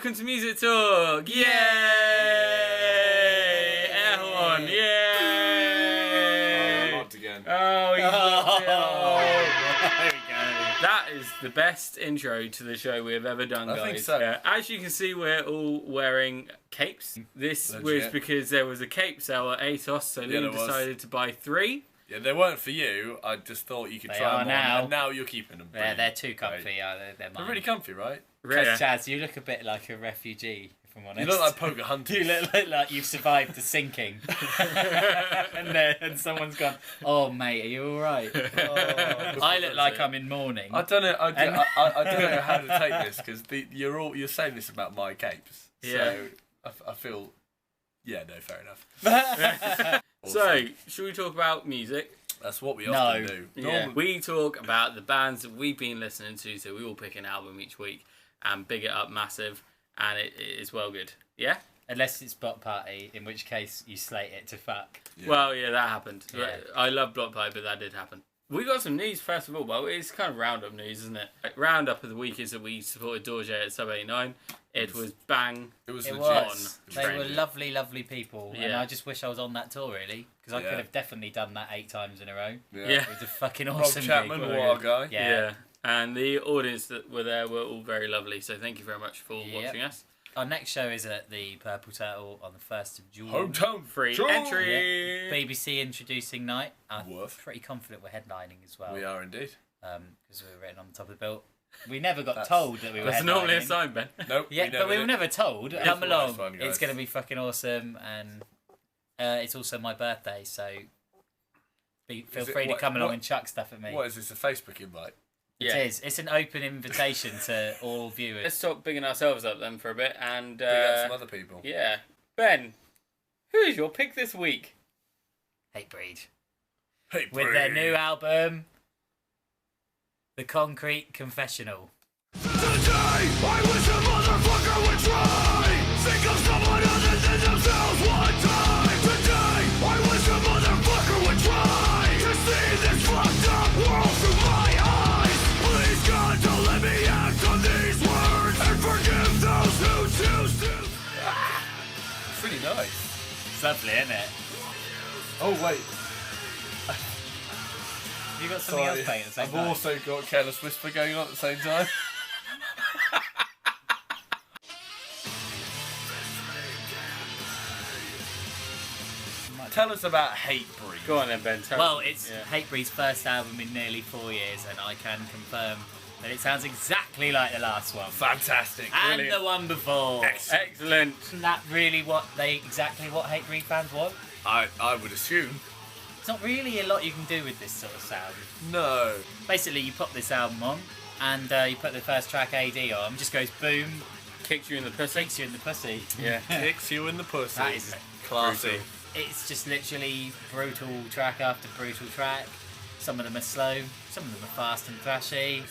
welcome to Music Talk! Yay! Air horn! Yay! Oh, locked again. Oh, he's locked it. Oh. There we go. That is the best intro to the show we have ever done, guys. I think so. Yeah. As you can see, we're all wearing capes. This was because there was a cape sale at ASOS, so Liam decided to buy 3. Yeah, they weren't for you. I just thought you could try them on, and now you're keeping them. Yeah, they're too comfy. They're mine. They're really comfy, right? Because Chaz, you look a bit like a refugee, if I'm honest. You look like Pocahontas. You look like you've survived the sinking. and someone's gone, oh, mate, are you all right? Oh. I look like I'm in mourning. I don't know. I don't know how to take this because you're saying this about my capes. Yeah. So I feel. Yeah. No. Fair enough. So, should we talk about music? That's what we often do. Yeah. We talk about the bands that we've been listening to, so we all pick an album each week and big it up massive, and it is well good. Yeah? Unless it's Block Party, in which case you slate it to fuck. Yeah. Well, yeah, that happened. Yeah. I love Block Party, but that did happen. We got some news, first of all. Well, it's kind of roundup news, isn't it? Like, roundup of the week is that we supported Dorje at Sub 89. It was bang. It was It legit. was. They were lovely, lovely people. Yeah. And I just wish I was on that tour, really. Because I could have definitely done that 8 times in a row. Yeah. Yeah. It was a fucking Rob awesome Chapman, gig. what our guy. Yeah. And the audience that were there were all very lovely, so thank you very much for watching us. Our next show is at the Purple Turtle on the 1st of June. Hometown Free June. entry! Yeah. BBC introducing night. I'm Worth. pretty confident we're headlining as well. We are indeed. Because we were written on the top of the bill. We never got told that we were That's headlining. normally a sign, Ben. Nope. Yeah, but we were never told. Come along. Fun, it's going to be fucking awesome. And it's also my birthday, so feel free to come along and chuck stuff at me. What is this, a Facebook invite? It is. It's an open invitation to all viewers. Let's stop bigging ourselves up then for a bit and... Big up some other people. Yeah. Ben, who is your pick this week? Hatebreed. Hatebreed. With their new album, The Concrete Confessional. Today, I wish a motherfucker would try. Think of someone other than themselves one time. Today, I wish a motherfucker would try to see this fucked up world through my eyes. Please God, don't let me act on these words and forgive those who choose to. Pretty nice. It's lovely, isn't it? Oh, wait. You got something else playing at the same I've time? also got Careless Whisper going on at the same time. Tell us about Hatebreed. Go on then, Ben. Tell Well, us. it's Yeah. Hatebreed's first album in nearly 4 years, and I can confirm that it sounds exactly like the last one. Fantastic. And Brilliant. the one before. Excellent. Isn't that really exactly what Hatebreed fans want? I would assume. There's not really a lot you can do with this sort of sound. No. Basically, you pop this album on, and you put the first track AD on, just goes boom, Kicks you in the pussy. kicks you in the pussy. Yeah. Kicks you in the pussy. That is classy. brutal. It's just literally brutal track after brutal track. Some of them are slow, some of them are fast and thrashy.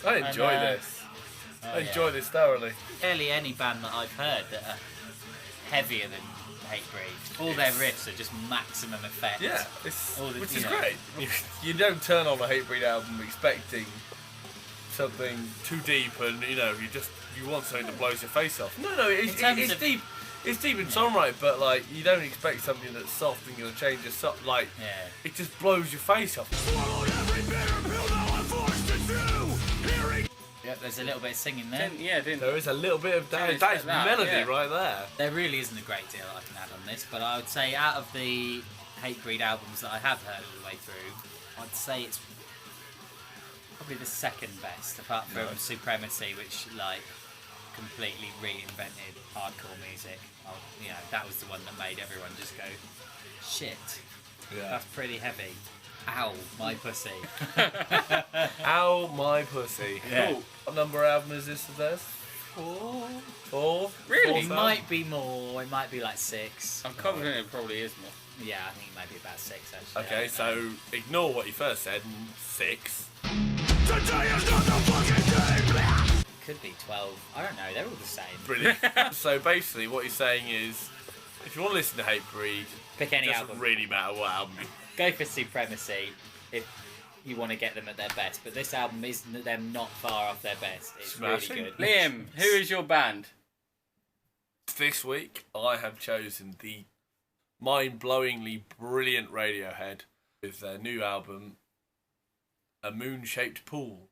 I enjoy this. I enjoy this thoroughly. Barely any band that I've heard that are heavier than Hatebreed. All their riffs are just maximum effect. Yeah, which is great. great. You don't turn on a Hatebreed album expecting something too deep, and you want something that blows your face off. No, it's deep. It's deep in songwriting, but like you don't expect something that's soft and gonna change your it just blows your face off. Swallowed every bitter pill, now I'm forced to chew. Hearing Yep, there's a little bit of singing there. There is a little bit of that is melody right there. There really isn't a great deal I can add on this, but I would say out of the Hatebreed albums that I have heard all the way through, I'd say it's probably the second best, apart from Supremacy, which completely reinvented hardcore music. That was the one that made everyone just go, shit, that's pretty heavy. Ow, my pussy. Ow, my pussy. Yeah. Cool. What number album is this of theirs? 4? Really? It might be more, it might be like 6. I'm confident it probably is more. Yeah, I think it might be about 6 actually. Okay, so ignore what you first said, 6. today is not the fucking day. Could be 12. I don't know, they're all the same. Brilliant. So basically what you're saying is, if you want to listen to Hatebreed, Pick any it doesn't album. really matter what album. Go for Supremacy. If you want to get them at their best, but this album is them not far off their best. It's Smashing. really good. Liam, who is your band? This week, I have chosen the mind-blowingly brilliant Radiohead with their new album, A Moon-Shaped Pool.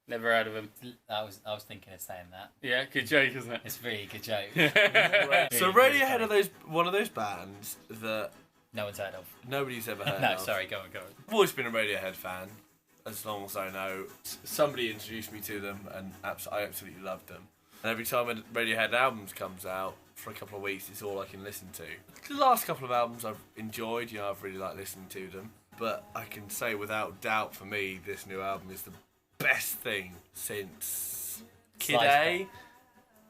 Never heard of him. I was thinking of saying that. Yeah, good joke, isn't it? It's a really good joke. So Radiohead are one of those bands that No one's heard of. nobody's ever heard No, of. sorry, go on. I've always been a Radiohead fan, as long as I know. Somebody introduced me to them, and I absolutely loved them. And every time a Radiohead album comes out, for a couple of weeks, it's all I can listen to. The last couple of albums I've enjoyed, I've really liked listening to them. But I can say without doubt, for me, this new album is the best thing since Kid A,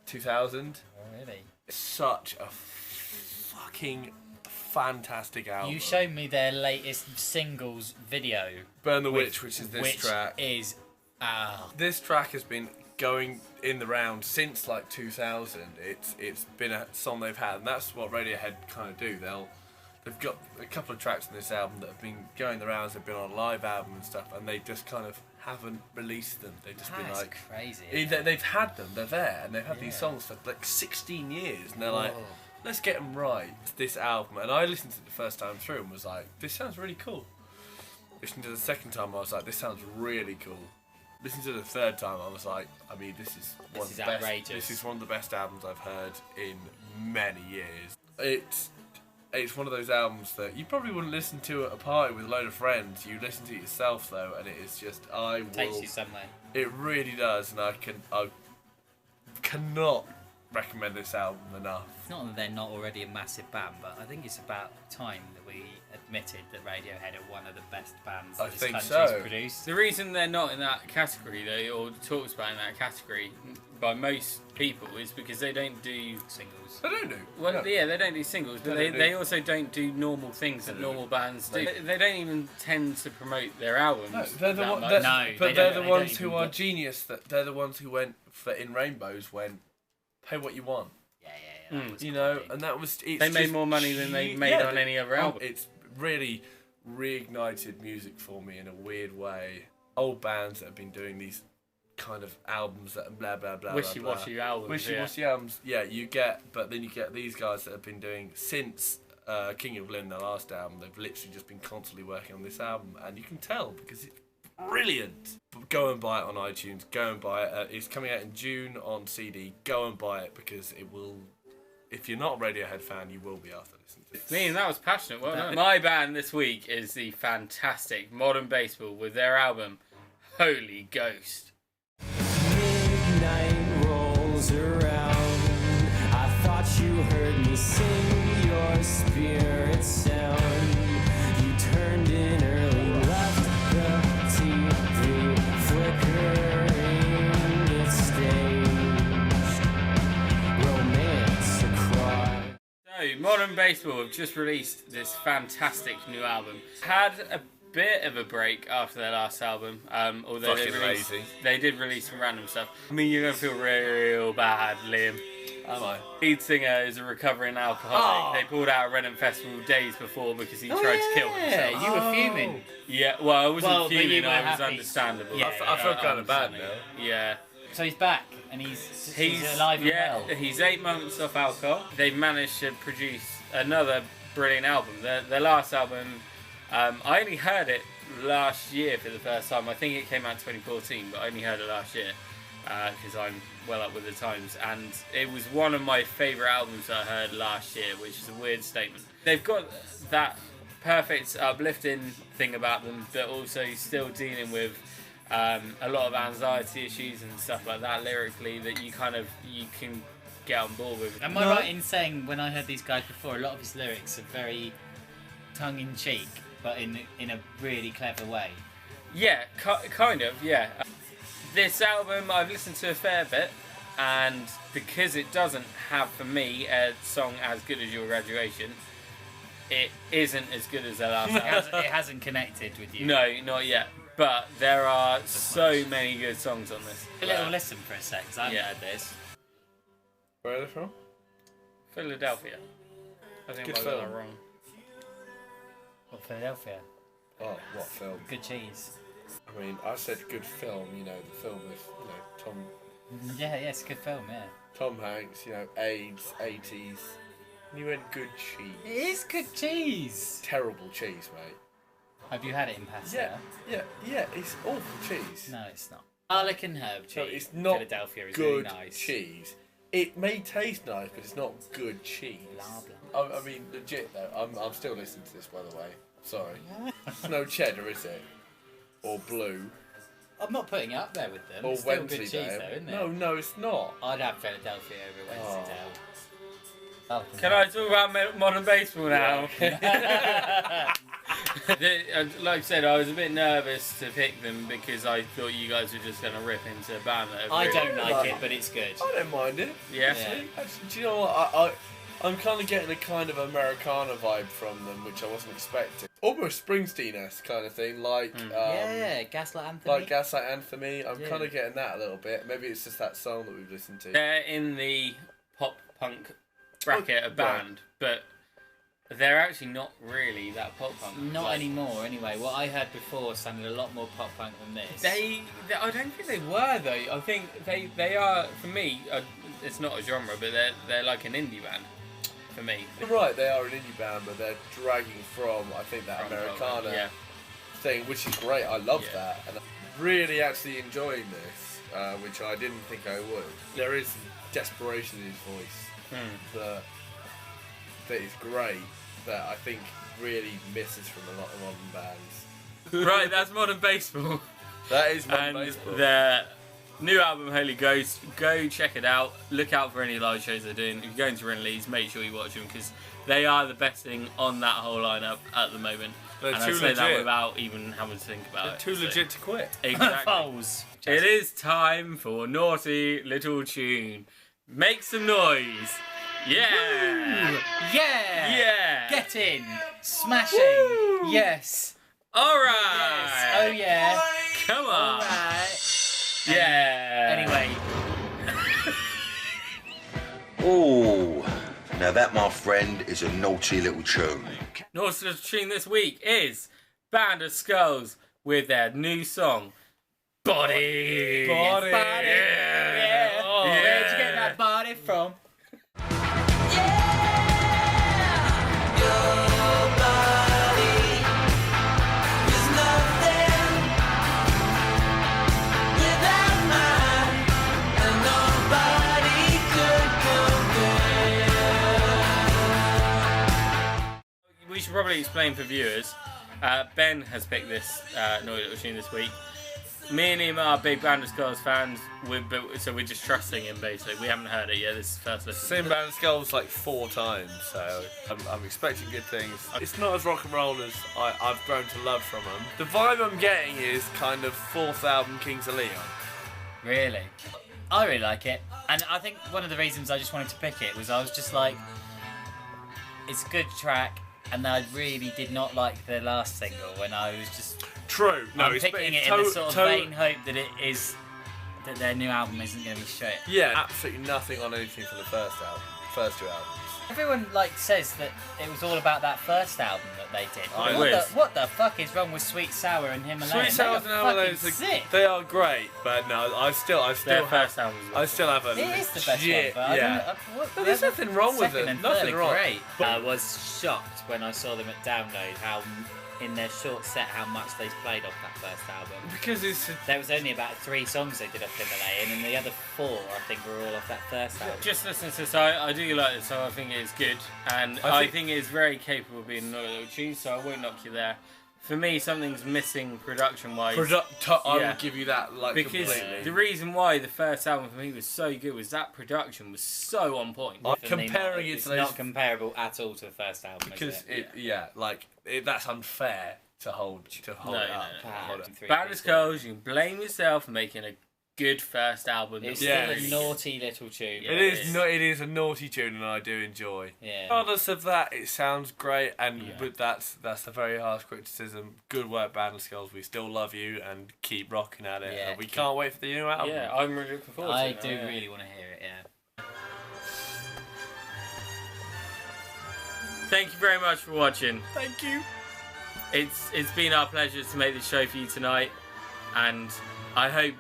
2000. Oh, really? It's such a fucking fantastic album. You showed me their latest singles video. Burn the Witch, which is this which track. Is This track has been going in the round since like 2000. It's been a song they've had, and that's what Radiohead kind of do. They've got a couple of tracks in this album that have been going the rounds. They've been on a live album and stuff, and they just kind of haven't released them. They've just been like crazy. They've had them. They're there, and they've had these songs for like 16 years, and they're like, let's get them right. This album, and I listened to it the first time through and was like, this sounds really cool. Listening to the second time, I was like, this sounds really cool. Listening to the third time, I was like, I mean, this is outrageous. This is one of the best albums I've heard in many years. It's one of those albums that you probably wouldn't listen to at a party with a load of friends. You listen to it yourself though, and it is just Takes you somewhere. It really does, and I cannot recommend this album enough. It's not that they're not already a massive band, but I think it's about time that we admitted that Radiohead are one of the best bands that this country's produced. The reason they're not in that category, though, or talked about in that category by most people, is because they don't do Singles. They don't do. Well, No. yeah, they don't do singles, but they also don't do normal things that normal bands do. They don't even tend to promote their albums. No, they're the that one, much. they're the they ones don't who even are put- genius. They're the ones who went for In Rainbows. Went, pay what you want. Yeah. That was You quite know, big. and that was. It's They made just more money than they made on any other album. It's really reignited music for me in a weird way. Old bands that have been doing these kind of albums that blah blah blah. Wishy-washy albums. Wishy-washy albums. Yeah, but then you get these guys that have been doing since King of Lynn, their last album. They've literally just been constantly working on this album, and you can tell because it's brilliant. Go and buy it on iTunes. Go and buy it. It's coming out in June on CD. Go and buy it because it will. If you're not a Radiohead fan, you will be after listening to it. Liam, that was passionate. Well done. My band this week is the fantastic Modern Baseball with their album Holy Ghost. Midnight rolls around. I thought you heard me sing your spirit sound. You turned in early, left the TV flickering. It staged romance across. So, Modern Baseball have just released this fantastic new album. Had a bit of a break after their last album, although Fucking they did release some random stuff. I mean, you're going to feel real bad, Liam. Am I? Lead singer is a recovering alcoholic. They pulled out of Reading Festival days before because he tried to kill himself. Yeah, you were fuming. Yeah, well, I wasn't Well, but you fuming, were I was happy. understandable. Yeah, I feel kind of bad now. Yeah. So he's back, and he's alive and well. He's 8 months off alcohol. They've managed to produce another brilliant album. Their last album, I only heard it last year for the first time. I think it came out in 2014, but I only heard it last year because I'm well up with the times. And it was one of my favourite albums I heard last year, which is a weird statement. They've got that perfect uplifting thing about them, but also still dealing with a lot of anxiety issues and stuff like that lyrically that you can get on board with. Am I right in saying when I heard these guys before, a lot of his lyrics are very tongue-in-cheek, but in a really clever way? Yeah, kind of, yeah. This album I've listened to a fair bit, and because it doesn't have, for me, a song as good as Your Graduation, it isn't as good as their last It album. hasn't connected with you. No, not yet. But there are so many good songs on this. A little listen for a sec, because I haven't heard this. Where are they from? Philadelphia. I think Good I got film. that wrong. What, Philadelphia? Oh, what film? Good cheese. I mean, I said good film, you know, the film with, you know, Yeah, it's a good film, yeah. Tom Hanks, you know, AIDS, 80s. And you went good cheese. It is good cheese. Terrible cheese, mate. Have you had it in pasta? Yeah, it's awful cheese. No, it's not. Garlic and herb cheese. No, it's not Philadelphia is good really nice. cheese. It may taste nice, but it's not good cheese. Blah, I mean, legit though. I'm still listening to this, by the way. Sorry. It's no cheddar, is it? Or blue. I'm not putting it up there with them. Or It's still good Wensleydale. cheese, though, isn't it? No, it's not. I'd have Philadelphia over Wensleydale. Oh. Can I talk about modern baseball now? Like I said, I was a bit nervous to pick them because I thought you guys were just going to rip into a band that I really don't like it, but it's good. I don't mind it. Yeah. Actually, do you know what? I'm kind of getting a kind of Americana vibe from them, which I wasn't expecting. Almost Springsteen-esque kind of thing, like Yeah, Gaslight Anthem. like Gaslight Anthony. I'm Yeah. kind of getting that a little bit. Maybe it's just that song that we've listened to. They're in the pop punk bracket of right. band, but they're actually not really that pop punk. Not Like, anymore, anyway. What I heard before sounded a lot more pop punk than this. I don't think they were though. I think they are, for me. It's not a genre, but they're like an indie band for me. You're right, they are an indie band, but they're dragging from, I think, that From Americana yeah. thing, which is great. I love Yeah. that. And I'm really actually enjoying this, which I didn't think I would. There is desperation in his voice that is great, that I think really misses from a lot of modern bands. Right, that's modern baseball. That is my And baseball. their new album, Holy Ghost, go check it out. Look out for any live shows they're doing. If you're going to Renlees, make sure you watch them because they are the best thing on that whole lineup at the moment. They're and I too say that legit. without even having to think about They're it. too So- legit to quit. Exactly. Foles. It is time for naughty little tune. Make some noise. Yeah. Yeah! Yeah. Get in! Smashing! Woo! Yes! All Yes! right. Oh yeah! Come on. Alright. Yeah. Anyway, Oh, now that, my friend, is a naughty little tune. Naughty little tune this week is Band of Skulls with their new song, Body. Body. yeah! Oh, Where'd you yeah. get that body from? We should probably explain for viewers. Ben has picked this naughty little tune this week. Me and him are big Band of Skulls fans, so we're just trusting him basically. We haven't heard it yet. This is the first listen. Seen Band of Skulls like 4 times, so I'm expecting good things. It's not as rock and roll as I've grown to love from them. The vibe I'm getting is kind of 4th album Kings of Leon. Really? I really like it. And I think one of the reasons I just wanted to pick it was I was just like, it's a good track, and I really did not like the last single when I was just... True. No, I'm it's picking it in the sort of vain hope that it is... that their new album isn't going to be shit. Yeah, absolutely nothing on anything from the first 2 albums. Everyone says that it was all about that first album that they did. I wish. What the fuck is wrong with Sweet Sour and Himalayan? Sweet Sours and Himalayan, sick. they are great, but no, I still Their have, first album was I still have a It is the best legit, one, but yeah. No, there's the nothing wrong with second it. and Nothing third are wrong. Great. But- I was shocked when I saw them at Download how in their short set how much they played off that first album. Because it's There was only about 3 songs they did off Himalayan, and the other 4 I think were all off that first album. Just listen to this. I do like this song. I think it's good, and I think it's very capable of being a naughty little tune. So I won't knock you there. For me, something's missing production-wise. I Yeah. would give you that Because completely. the reason why the first album for me was so good was that production was so on point. Definitely comparing it it's to those- not comparable at all to the first album. because is it, that's unfair to hold No, it no, up. no. Hold it. Three, Band three, of Skulls, you can blame yourself for making a good first album. It's Yeah. still a naughty little tune. Yeah. It is a naughty tune, and I do enjoy. Yeah. Regardless of that, it sounds great, and but that's a very harsh criticism. Good work, Band of Skulls. We still love you, and keep rocking at it. Yeah, And we can't wait for the new album. Yeah, I'm really looking forward to I it. do really want to hear it, yeah. Thank you very much for watching. Thank you. It's been our pleasure to make this show for you tonight, and I hope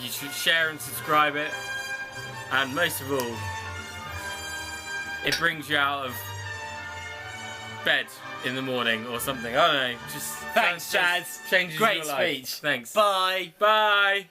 you should share and subscribe it, and most of all, it brings you out of bed in the morning or something. I don't know. Just Thanks, Chaz. changes Great your life. speech. Thanks. Bye. Bye.